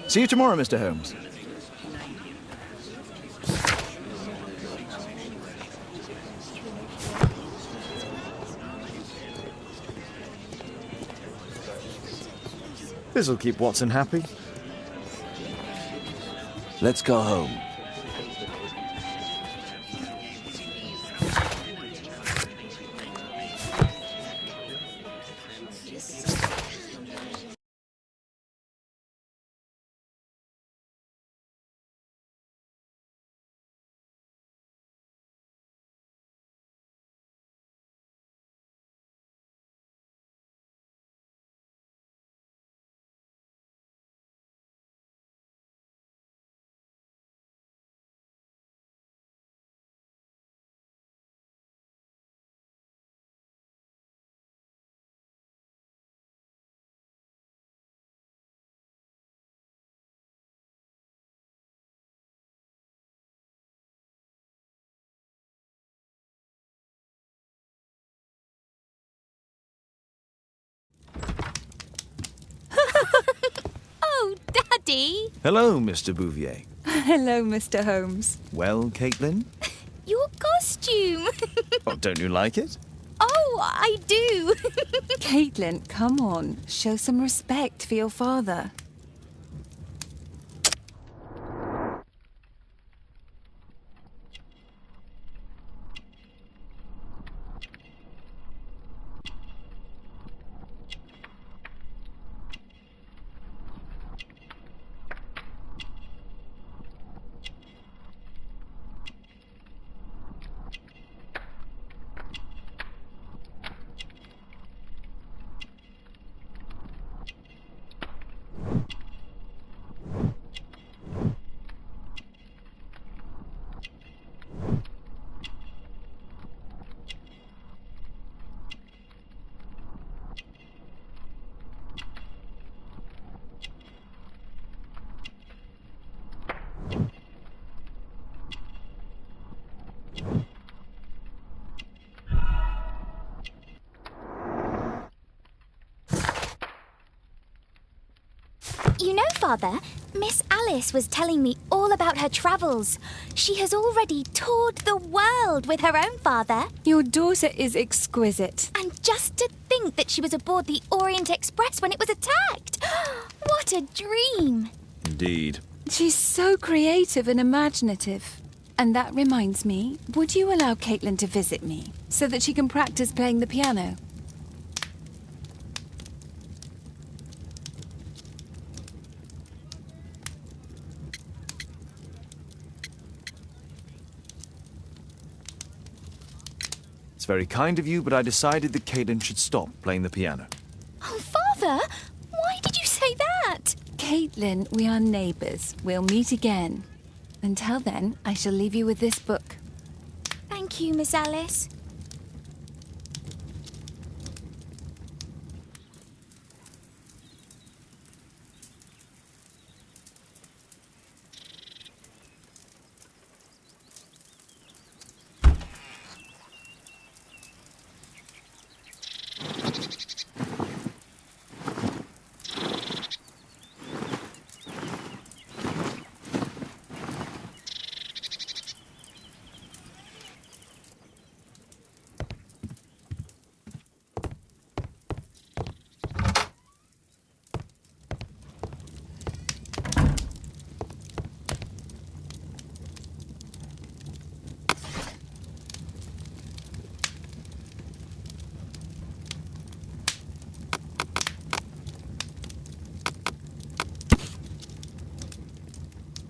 See you tomorrow, Mr. Holmes. This'll keep Watson happy. Let's go home. Oh, Daddy! Hello, Mr. Bouvier. Hello, Mr. Holmes. Well, Caitlin? Your costume! Oh, don't you like it? Oh, I do! Caitlin, come on. Show some respect for your father. You know, Father, Miss Alice was telling me all about her travels. She has already toured the world with her own father. Your daughter is exquisite. And just to think that she was aboard the Orient Express when it was attacked. What a dream. Indeed. She's so creative and imaginative. And that reminds me, would you allow Caitlin to visit me so that she can practice playing the piano? It's very kind of you, but I decided that Caitlin should stop playing the piano. Oh, Father, why did you say that? Caitlin, we are neighbours. We'll meet again. Until then, I shall leave you with this book. Thank you, Miss Alice.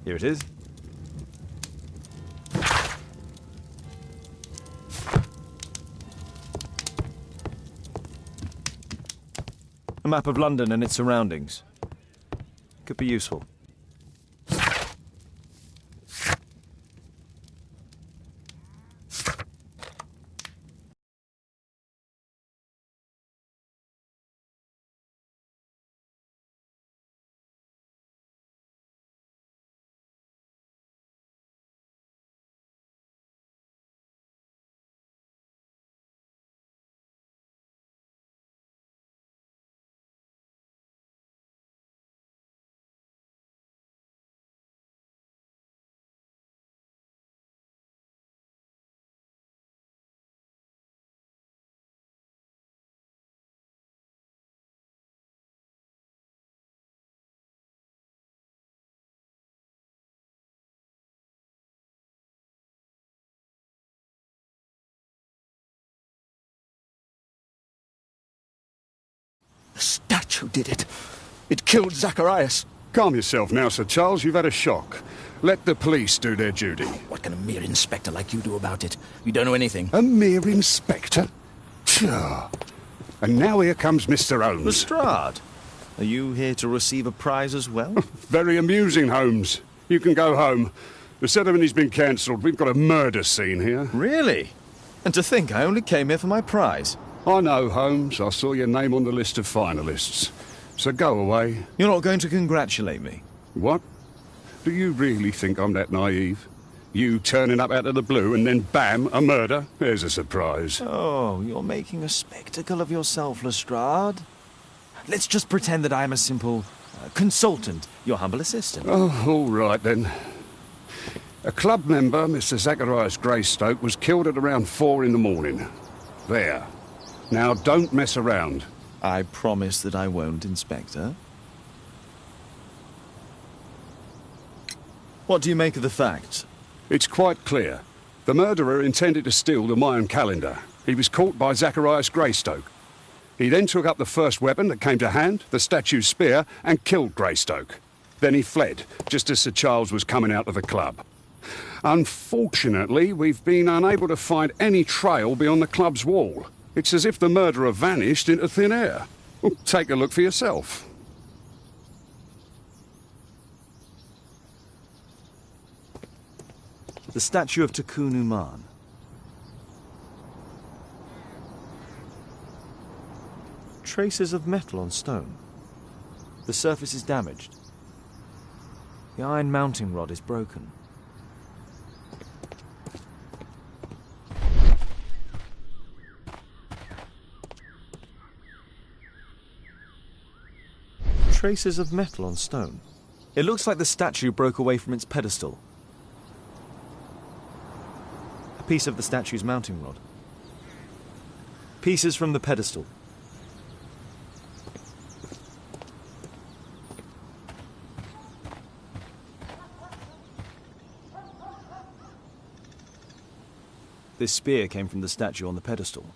Here it is. A map of London and its surroundings. Could be useful. who did it. It killed Zacharias. Calm yourself now, Sir Charles. You've had a shock. Let the police do their duty. What can a mere inspector like you do about it? You don't know anything. A mere inspector? Sure. And now here comes Mr. Holmes. Lestrade, are you here to receive a prize as well? Very amusing, Holmes. You can go home. The ceremony's been cancelled. We've got a murder scene here. Really? And to think I only came here for my prize. I know, Holmes. I saw your name on the list of finalists. So go away. You're not going to congratulate me? What? Do you really think I'm that naive? You turning up out of the blue and then bam, a murder? There's a surprise. Oh, you're making a spectacle of yourself, Lestrade. Let's just pretend that I am a simple consultant, your humble assistant. Oh, all right then. A club member, Mr. Zacharias Greystoke, was killed at around 4 in the morning. There. Now, don't mess around. I promise that I won't, Inspector. What do you make of the facts? It's quite clear. The murderer intended to steal the Mayan calendar. He was caught by Zacharias Greystoke. He then took up the first weapon that came to hand, the statue's spear, and killed Greystoke. Then he fled, just as Sir Charles was coming out of the club. Unfortunately, we've been unable to find any trail beyond the club's wall. It's as if the murderer vanished into thin air. Well, take a look for yourself. The statue of Tikkun Uman. Traces of metal on stone. The surface is damaged. The iron mounting rod is broken. Traces of metal on stone. It looks like the statue broke away from its pedestal. A piece of the statue's mounting rod. Pieces from the pedestal. This spear came from the statue on the pedestal.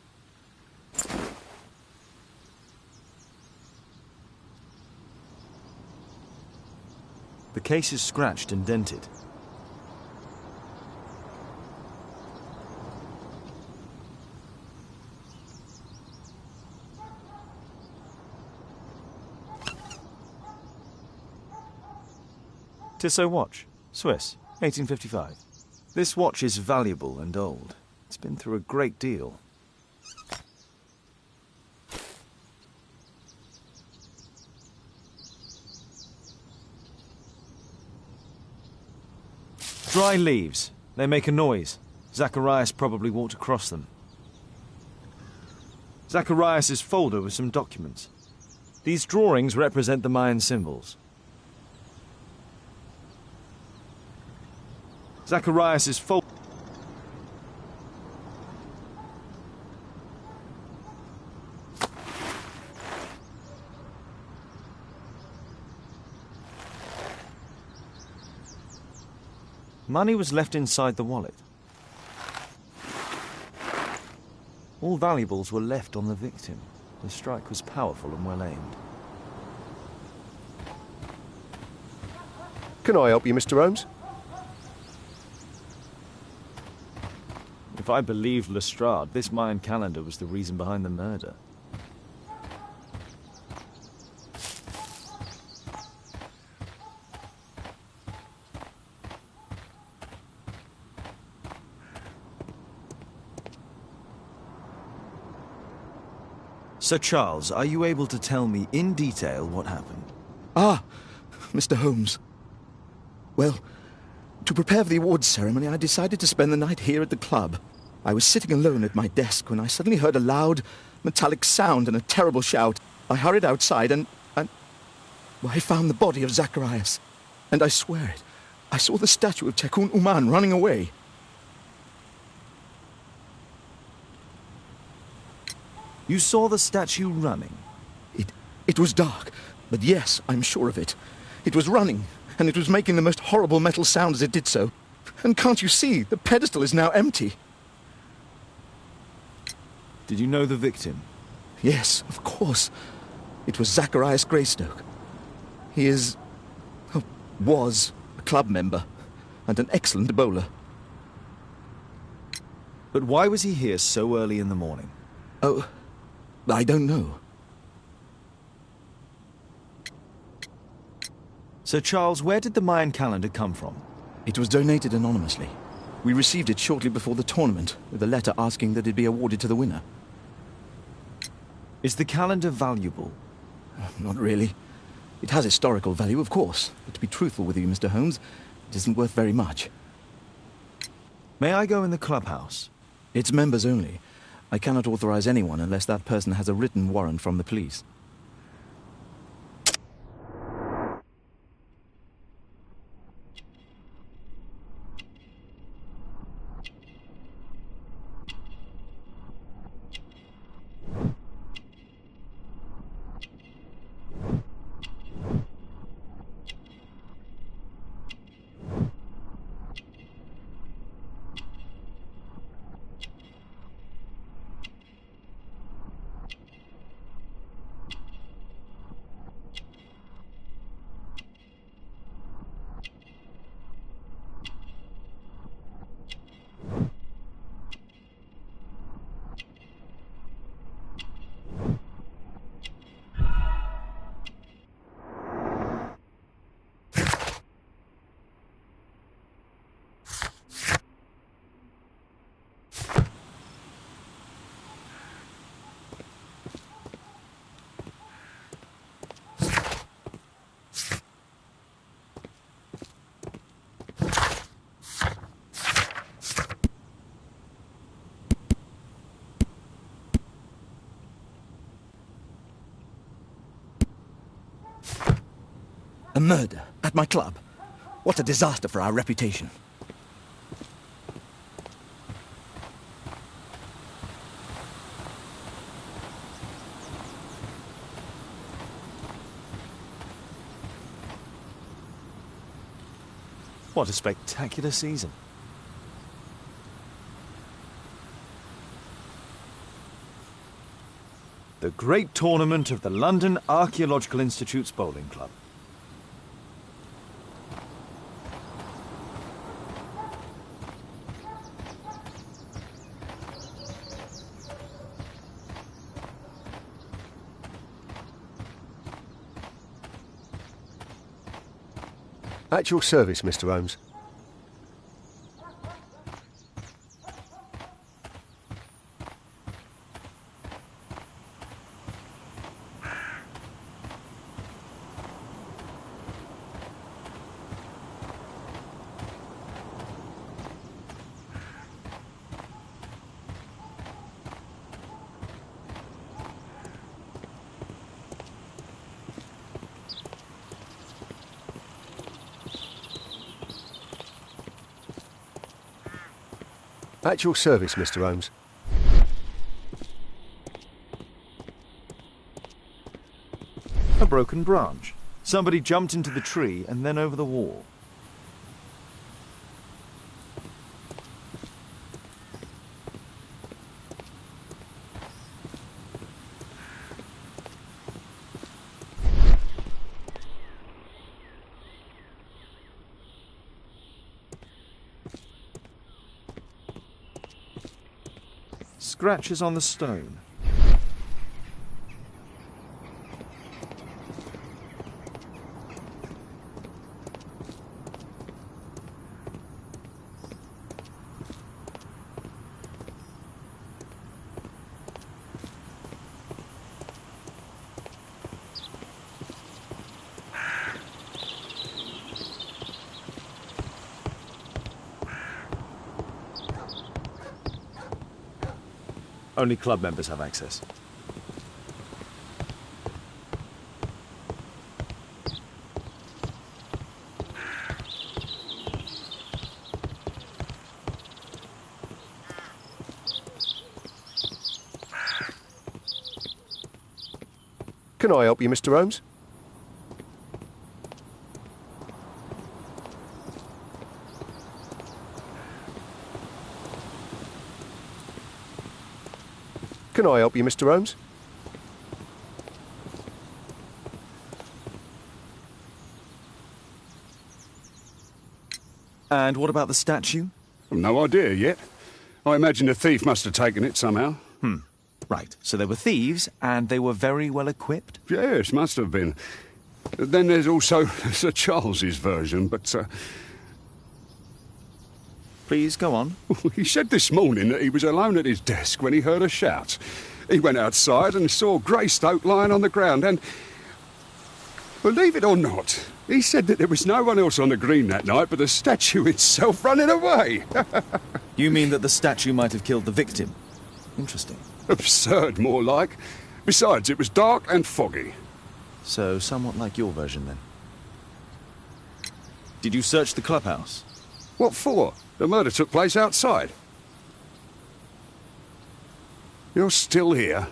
The case is scratched and dented. Tissot watch, Swiss, 1855. This watch is valuable and old. It's been through a great deal. Dry leaves. They make a noise. Zacharias probably walked across them. Zacharias' folder with some documents. These drawings represent the Mayan symbols. Zacharias' folder. Money was left inside the wallet. All valuables were left on the victim. The strike was powerful and well aimed. Can I help you, Mr. Holmes? If I believed Lestrade, this Mayan calendar was the reason behind the murder. Sir Charles, are you able to tell me in detail what happened? Ah, Mr. Holmes. Well, to prepare for the awards ceremony, I decided to spend the night here at the club. I was sitting alone at my desk when I suddenly heard a loud, metallic sound and a terrible shout. I hurried outside and well, I found the body of Zacharias. And I swear it, I saw the statue of Tikkun Uman running away. You saw the statue running? It was dark, but yes, I'm sure of it. It was running, and it was making the most horrible metal sound as it did so. And can't you see, the pedestal is now empty. Did you know the victim? Yes, of course. It was Zacharias Greystoke. He is... oh, was a club member and an excellent bowler. But why was he here so early in the morning? Oh, I don't know. Sir Charles, where did the Mayan calendar come from? It was donated anonymously. We received it shortly before the tournament, with a letter asking that it be awarded to the winner. Is the calendar valuable? Not really. It has historical value, of course. But to be truthful with you, Mr. Holmes, it isn't worth very much. May I go in the clubhouse? It's members only. I cannot authorize anyone unless that person has a written warrant from the police. A murder at my club. What a disaster for our reputation. What a spectacular season. The great tournament of the London Archaeological Institute's Bowling Club. At your service, Mr. Holmes. At your service, Mr. Holmes. A broken branch. Somebody jumped into the tree and then over the wall. Scratches on the stone. Only club members have access. Can I help you, Mr. Holmes? Can I help you, Mr. Holmes? And what about the statue? No idea yet. I imagine the thief must have taken it somehow. Right, so they were thieves, and they were very well equipped? Yes, must have been. Then there's also Sir Charles's version, but... Please, go on. He said this morning that he was alone at his desk when he heard a shout. He went outside and saw Greystoke lying on the ground and... Believe it or not, he said that there was no one else on the green that night but the statue itself running away. You mean that the statue might have killed the victim? Interesting. Absurd, more like. Besides, it was dark and foggy. So, somewhat like your version, then. Did you search the clubhouse? What for? The murder took place outside. You're still here?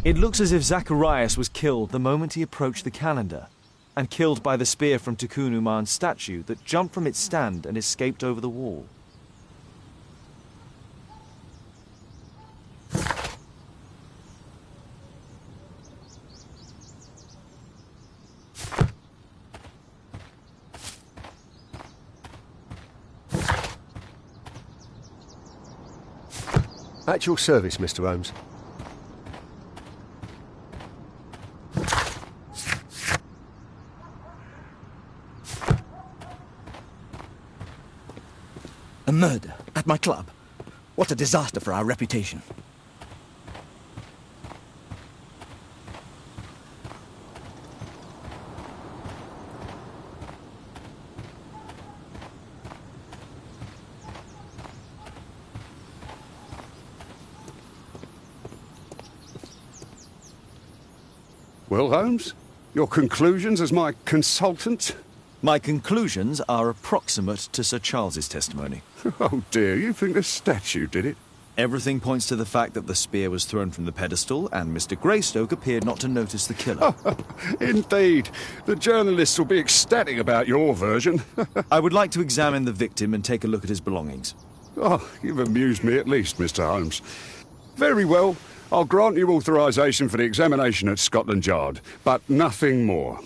It looks as if Zacharias was killed the moment he approached the calendar. and killed by the spear from Tukunuman's statue that jumped from its stand and escaped over the wall. At your service, Mr. Holmes. A murder at my club. What a disaster for our reputation. Well, Holmes, your conclusions as my consultant? My conclusions are approximate to Sir Charles's testimony. Oh dear, you think the statue did it? Everything points to the fact that the spear was thrown from the pedestal, and Mr. Greystoke appeared not to notice the killer. Indeed. The journalists will be ecstatic about your version. I would like to examine the victim and take a look at his belongings. Oh, you've amused me at least, Mr. Holmes. Very well. I'll grant you authorisation for the examination at Scotland Yard, but nothing more.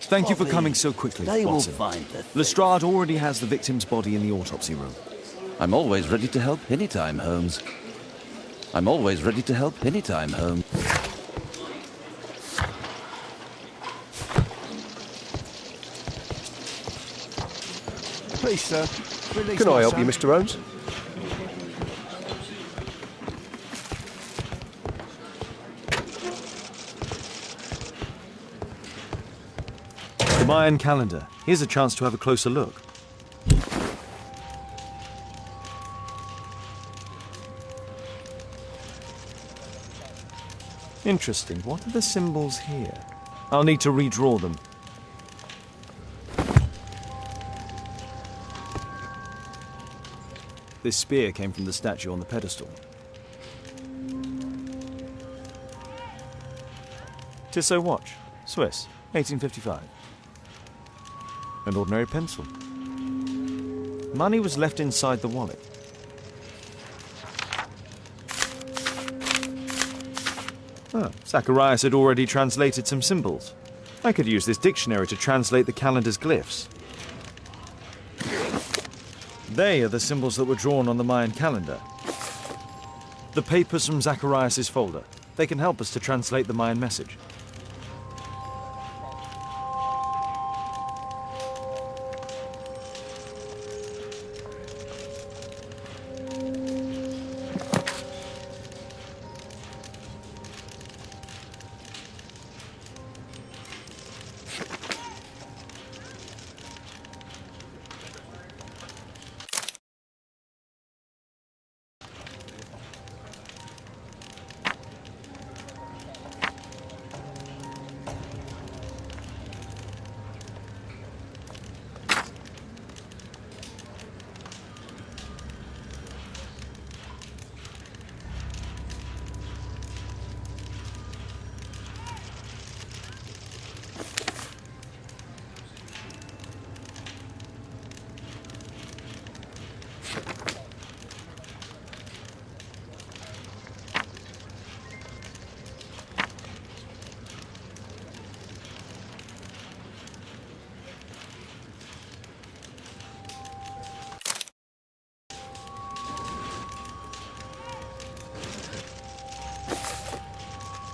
Thank you for coming so quickly, They will Watson. find it. Lestrade already has the victim's body in the autopsy room. I'm always ready to help anytime, Holmes. I'm always ready to help anytime, Holmes. Please, sir. Can I help you, Mr. Holmes? The Mayan calendar. Here's a chance to have a closer look. Interesting. What are the symbols here? I'll need to redraw them. This spear came from the statue on the pedestal. Tissot watch. Swiss. 1855. An ordinary pencil. Money was left inside the wallet. Zacharias had already translated some symbols. I could use this dictionary to translate the calendar's glyphs. They are the symbols that were drawn on the Mayan calendar. The papers from Zacharias' folder. They can help us to translate the Mayan message.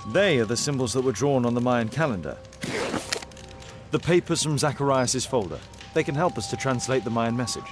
They are the symbols that were drawn on the Mayan calendar. The papers from Zacharias' folder. They can help us to translate the Mayan message.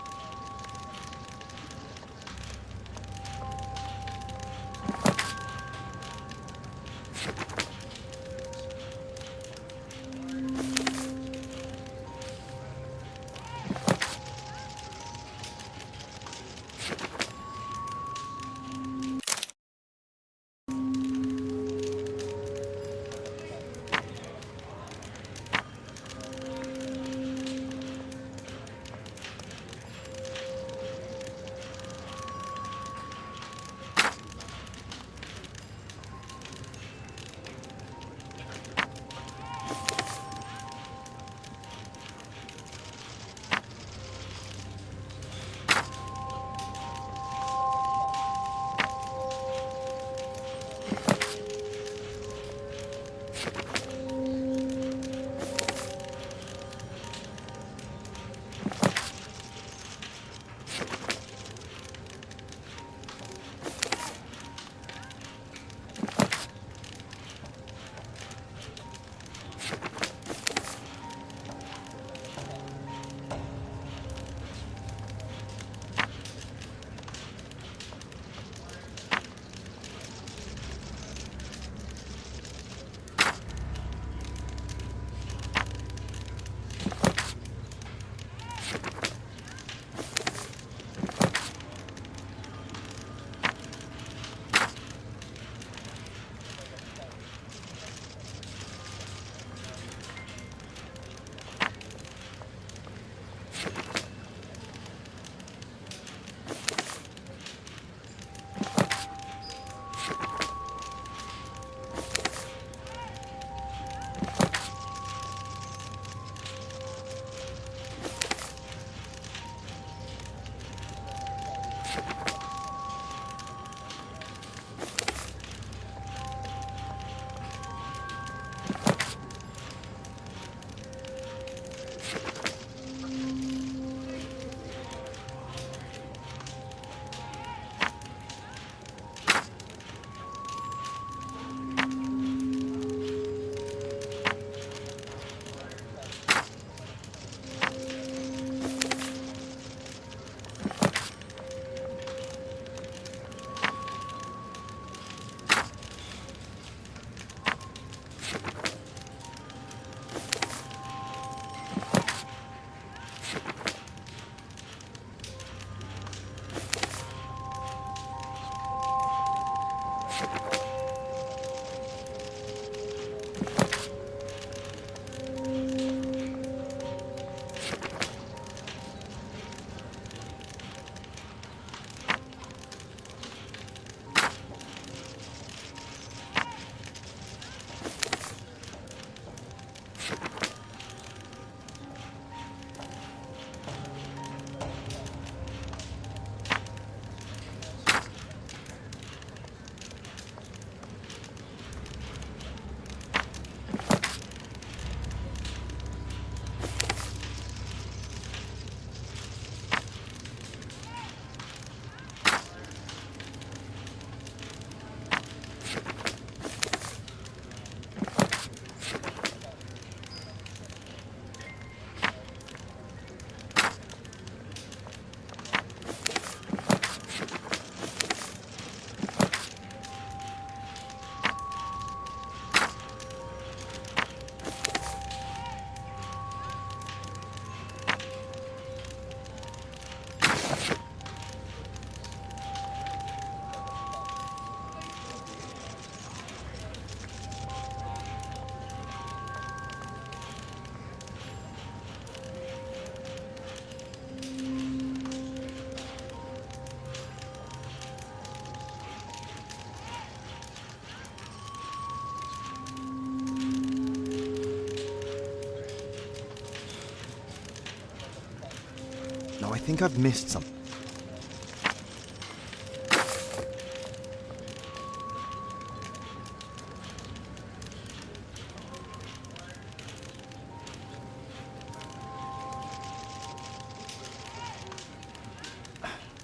No, I think I've missed something.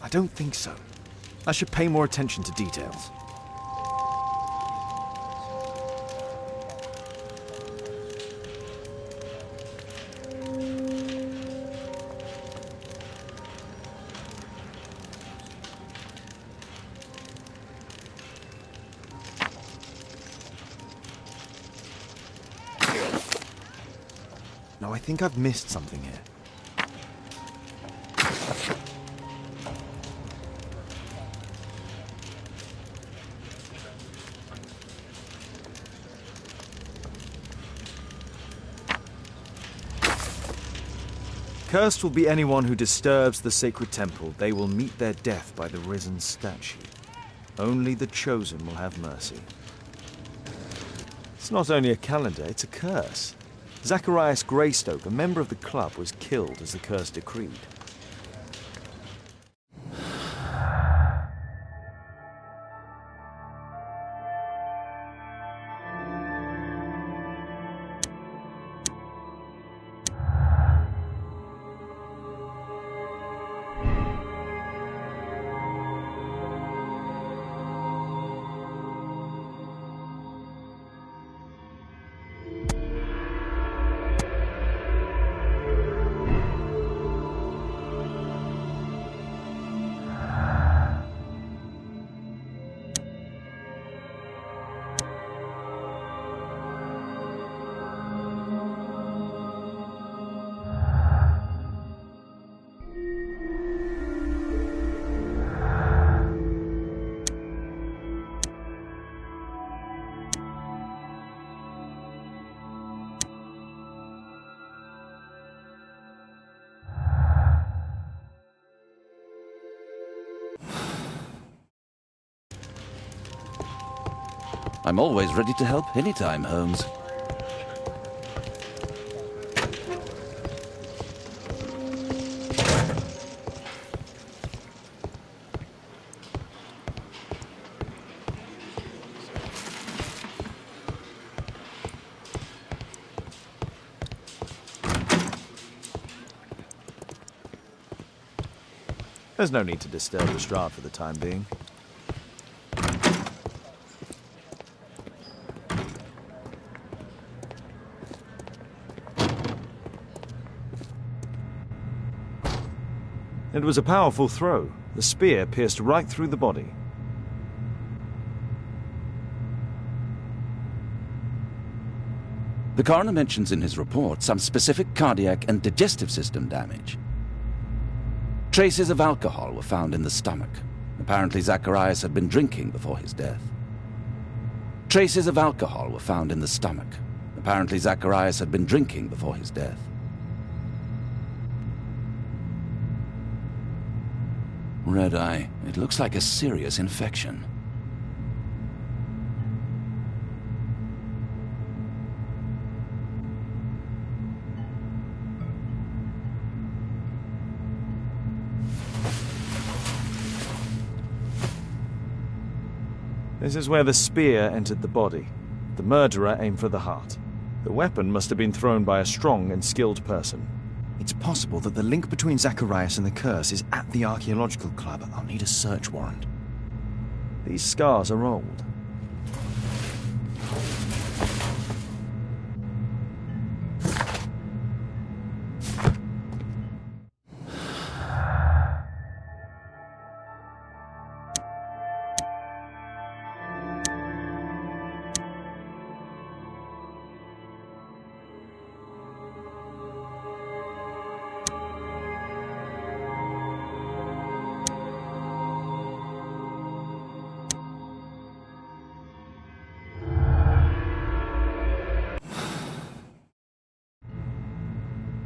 I don't think so. I should pay more attention to details. No, I think I've missed something here. Cursed will be anyone who disturbs the sacred temple. They will meet their death by the risen statue. Only the chosen will have mercy. It's not only a calendar, it's a curse. Zacharias Greystoke, a member of the club, was killed as the curse decreed. I'm always ready to help anytime, Holmes. There's no need to disturb Lestrade for the time being. It was a powerful throw. The spear pierced right through the body. The coroner mentions in his report some specific cardiac and digestive system damage. Traces of alcohol were found in the stomach. Apparently Zacharias had been drinking before his death. Traces of alcohol were found in the stomach. Apparently Zacharias had been drinking before his death. Red eye. It looks like a serious infection. This is where the spear entered the body. The murderer aimed for the heart. The weapon must have been thrown by a strong and skilled person. It's possible that the link between Zacharias and the curse is at the archaeological club. I'll need a search warrant. These scars are old.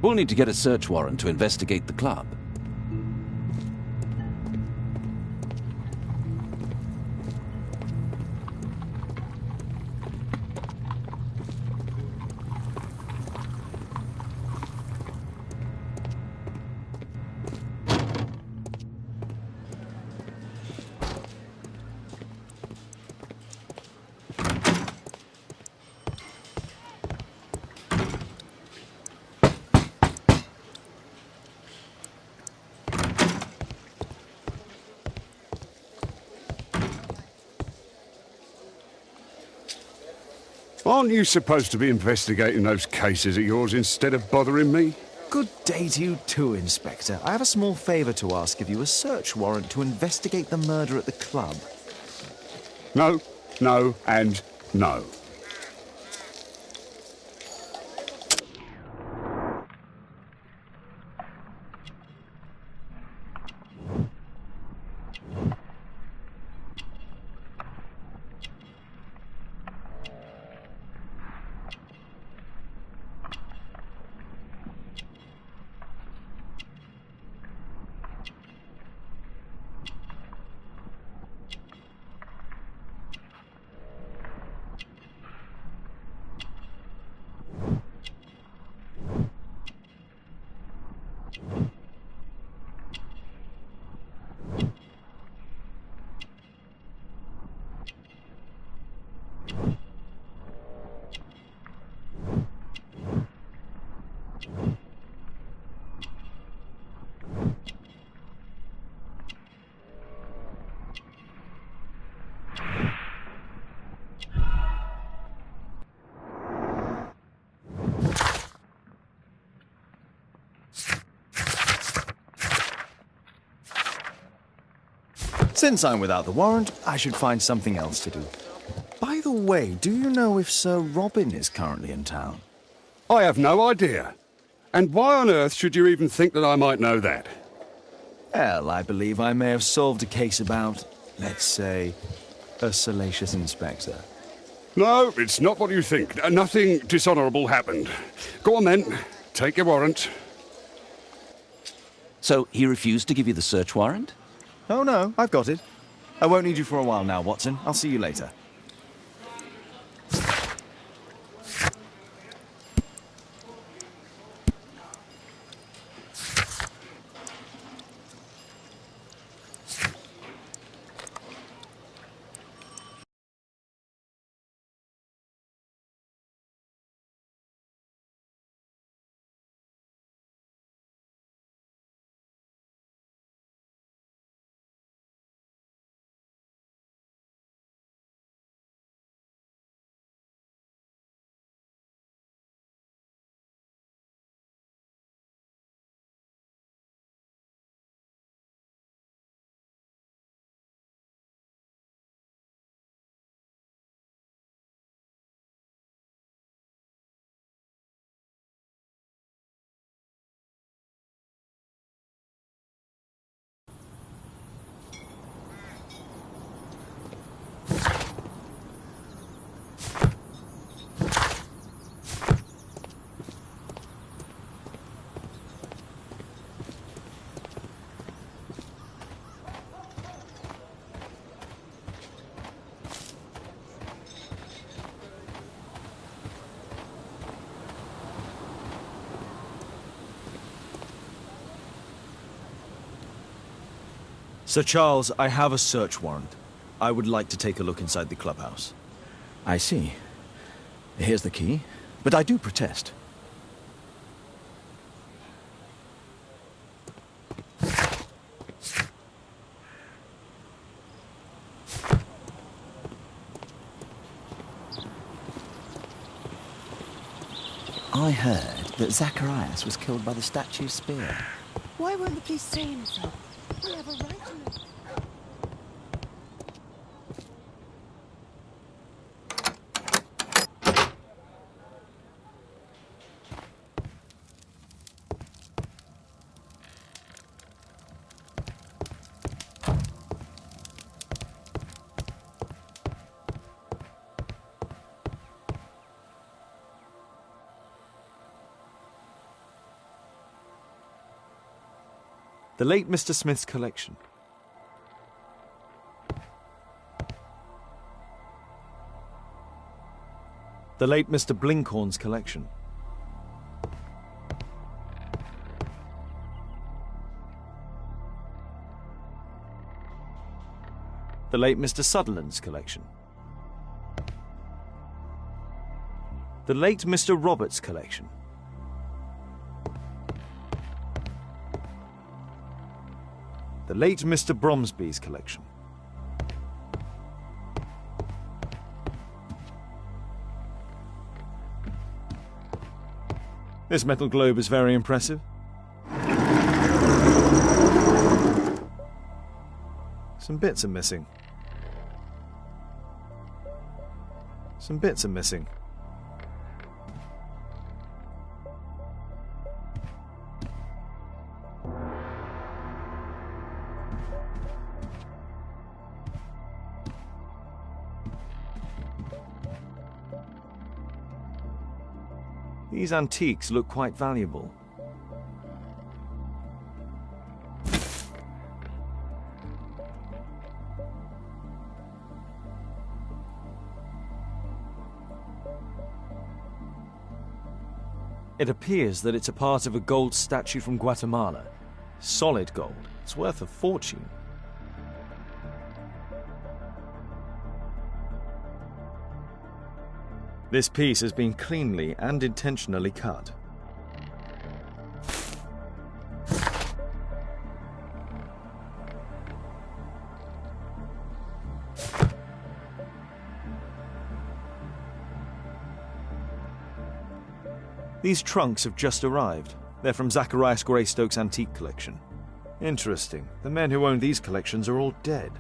We'll need to get a search warrant to investigate the club. Aren't you supposed to be investigating those cases of yours instead of bothering me? Good day to you too, Inspector. I have a small favour to ask of you, a search warrant to investigate the murder at the club. No, no, and no. Since I'm without the warrant, I should find something else to do. By the way, do you know if Sir Robin is currently in town? I have no idea. And why on earth should you even think that I might know that? Well, I believe I may have solved a case about, let's say, a salacious inspector. No, it's not what you think. Nothing dishonourable happened. Go on then. Take your warrant. So he refused to give you the search warrant? Oh no, I've got it. I won't need you for a while now, Watson. I'll see you later. Sir Charles, I have a search warrant. I would like to take a look inside the clubhouse. I see. Here's the key, but I do protest. I heard that Zacharias was killed by the statue's spear. Why won't the police say anything? We have a right to know. The late Mr. Smith's collection. The late Mr. Blinkhorn's collection. The late Mr. Sutherland's collection. The late Mr. Roberts' collection. The late Mr. Bromsby's collection. This metal globe is very impressive. Some bits are missing. Some bits are missing. These antiques look quite valuable. It appears that it's a part of a gold statue from Guatemala. Solid gold. It's worth a fortune. This piece has been cleanly and intentionally cut. These trunks have just arrived. They're from Zacharias Greystoke's antique collection. Interesting. The men who own these collections are all dead.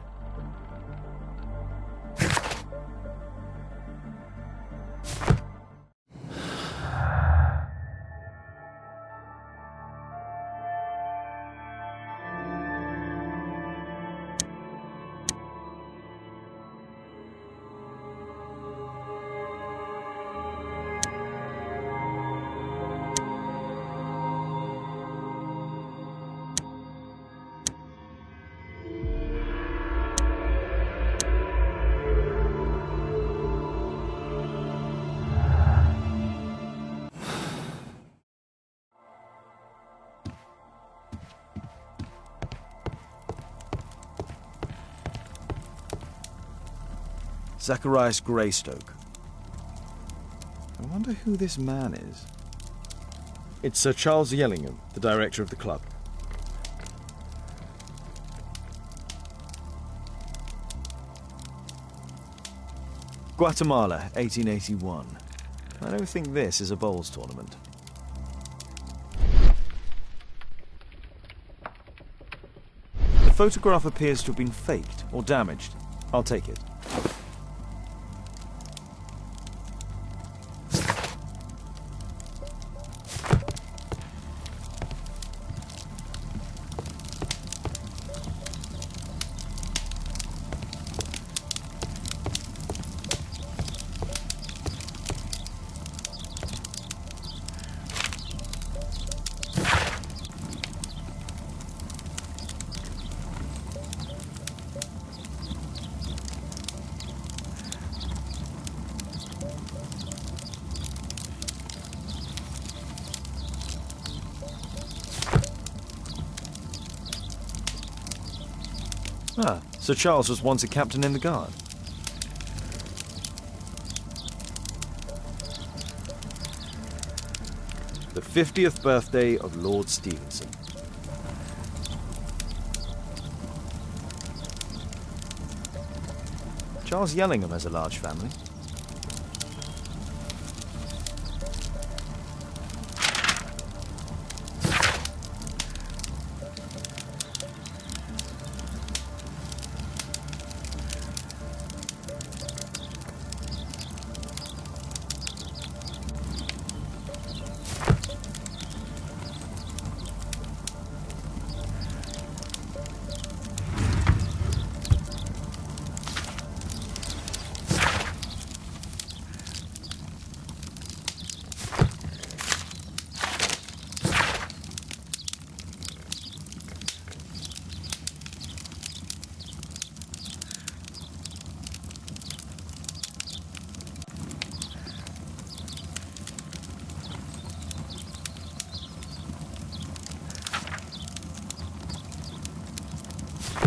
Zacharias Greystoke. I wonder who this man is. It's Sir Charles Yellingham, the director of the club. Guatemala, 1881. I don't think this is a bowls tournament. The photograph appears to have been faked or damaged. I'll take it. Ah, Sir Charles was once a captain in the guard. The 50th birthday of Lord Stevenson. Charles Yellingham has a large family.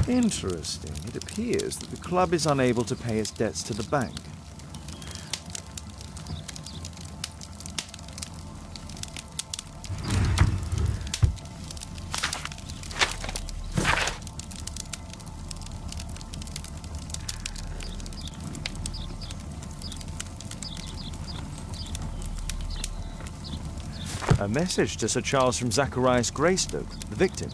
Interesting. It appears that the club is unable to pay its debts to the bank. A message to Sir Charles from Zacharias Greystoke, the victim.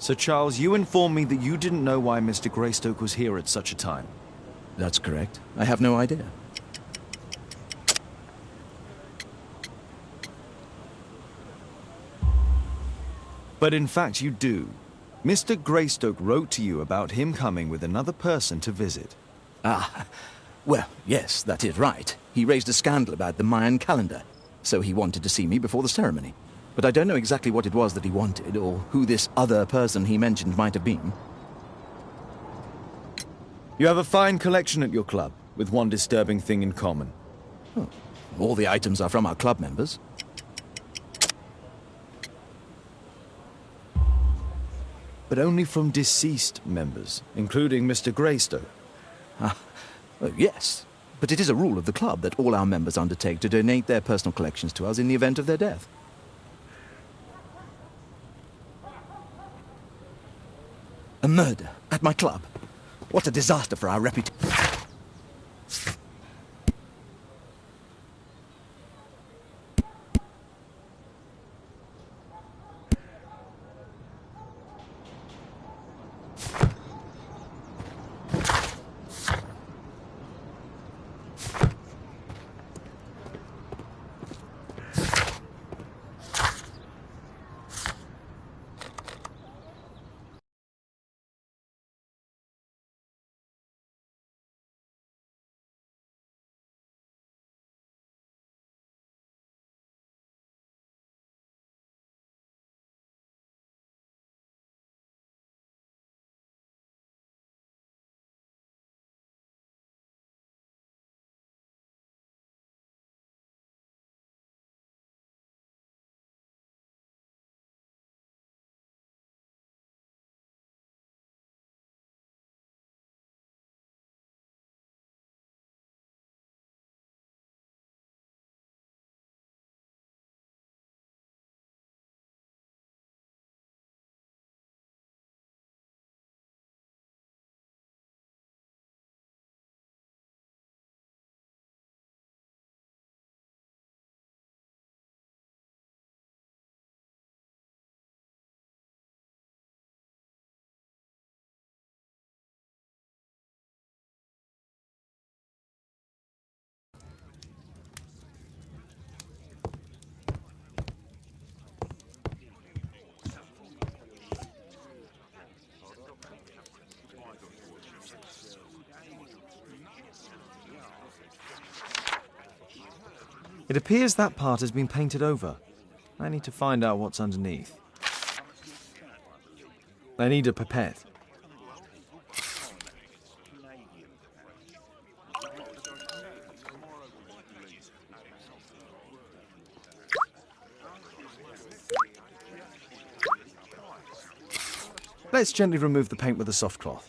Sir Charles, you informed me that you didn't know why Mr. Greystoke was here at such a time. That's correct. I have no idea. But in fact you do. Mr. Greystoke wrote to you about him coming with another person to visit. Ah, well, yes, that is right. He raised a scandal about the Mayan calendar, so he wanted to see me before the ceremony. but I don't know exactly what it was that he wanted, or who this other person he mentioned might have been. You have a fine collection at your club, with one disturbing thing in common. Oh, all the items are from our club members. But only from deceased members, including Mr. Greystoke. Yes, but it is a rule of the club that all our members undertake to donate their personal collections to us in the event of their death. A murder at my club. What a disaster for our reputation. It appears that part has been painted over. I need to find out what's underneath. I need a pipette. Let's gently remove the paint with a soft cloth.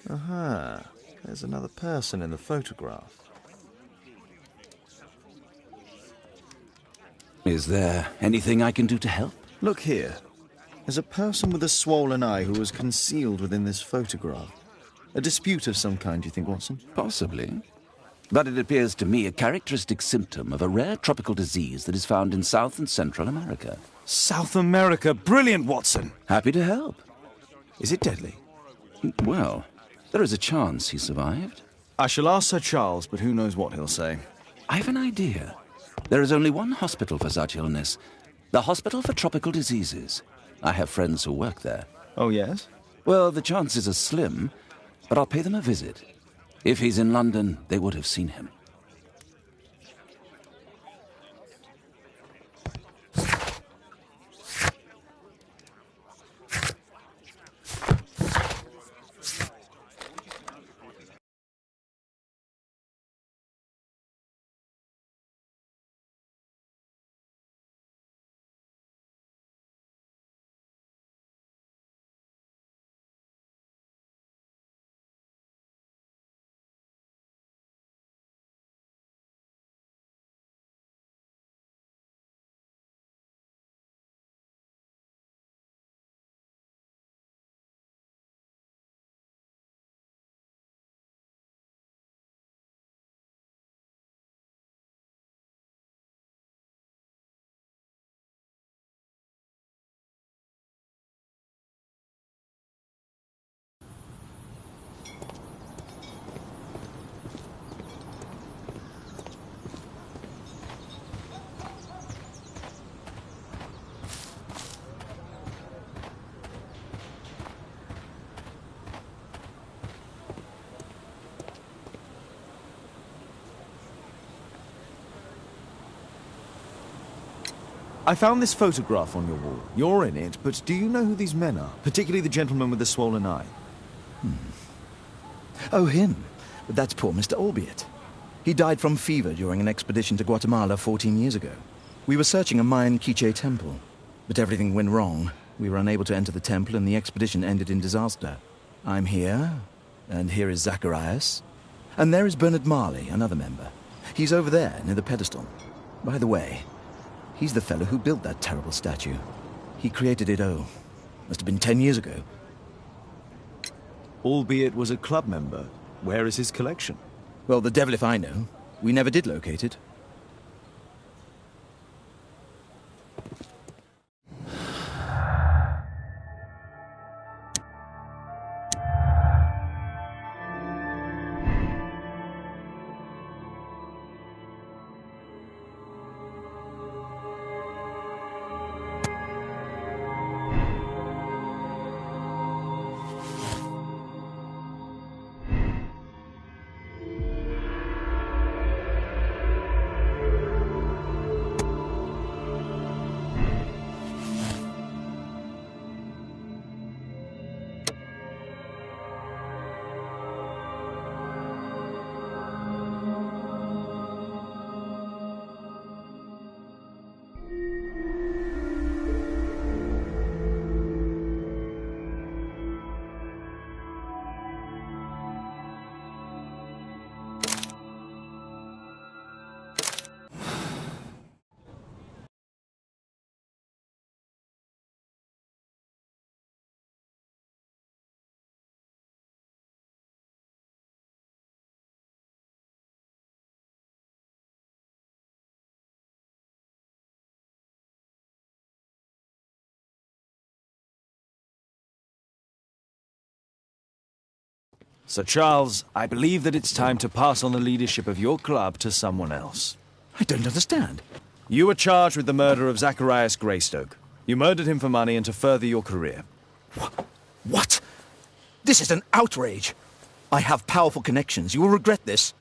Aha, there's another person in the photograph. Is there anything I can do to help? Look here. There's a person with a swollen eye who was concealed within this photograph. A dispute of some kind, do you think, Watson? Possibly. But it appears to me a characteristic symptom of a rare tropical disease that is found in South and Central America. South America! Brilliant, Watson! Happy to help. Is it deadly? Well, there is a chance he survived. I shall ask Sir Charles, but who knows what he'll say. I have an idea. There is only one hospital for such illness. The Hospital for Tropical Diseases. I have friends who work there. Oh, yes? Well, the chances are slim, but I'll pay them a visit. If he's in London, they would have seen him. I found this photograph on your wall. You're in it, but do you know who these men are? Particularly the gentleman with the swollen eye. Oh, him. But that's poor Mr. Albeit. He died from fever during an expedition to Guatemala 14 years ago. We were searching a Mayan Quiche temple, but everything went wrong. We were unable to enter the temple, and the expedition ended in disaster. I'm here, and here is Zacharias. And there is Bernard Marley, another member. He's over there, near the pedestal. By the way, he's the fellow who built that terrible statue. He created it, must have been 10 years ago. Albeit was a club member. Where is his collection? Well, the devil if I know. We never did locate it. Sir Charles, I believe that it's time to pass on the leadership of your club to someone else. I don't understand. You were charged with the murder of Zacharias Greystoke. You murdered him for money and to further your career. What? This is an outrage. I have powerful connections. You will regret this.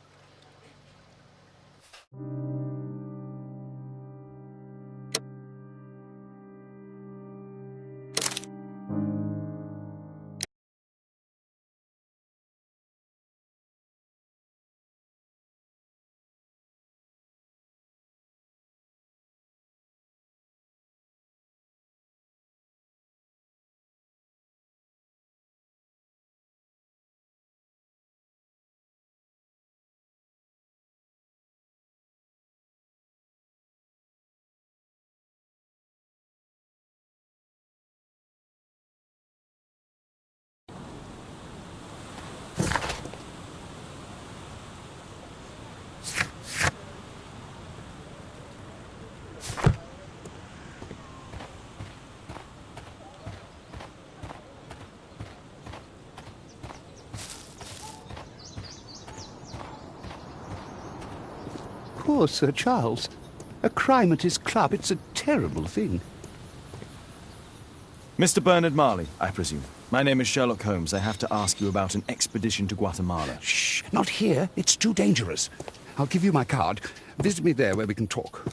Poor Sir Charles. A crime at his club, it's a terrible thing. Mr. Bernard Marley, I presume. My name is Sherlock Holmes. I have to ask you about an expedition to Guatemala. Shh, not here. It's too dangerous. I'll give you my card. Visit me there where we can talk.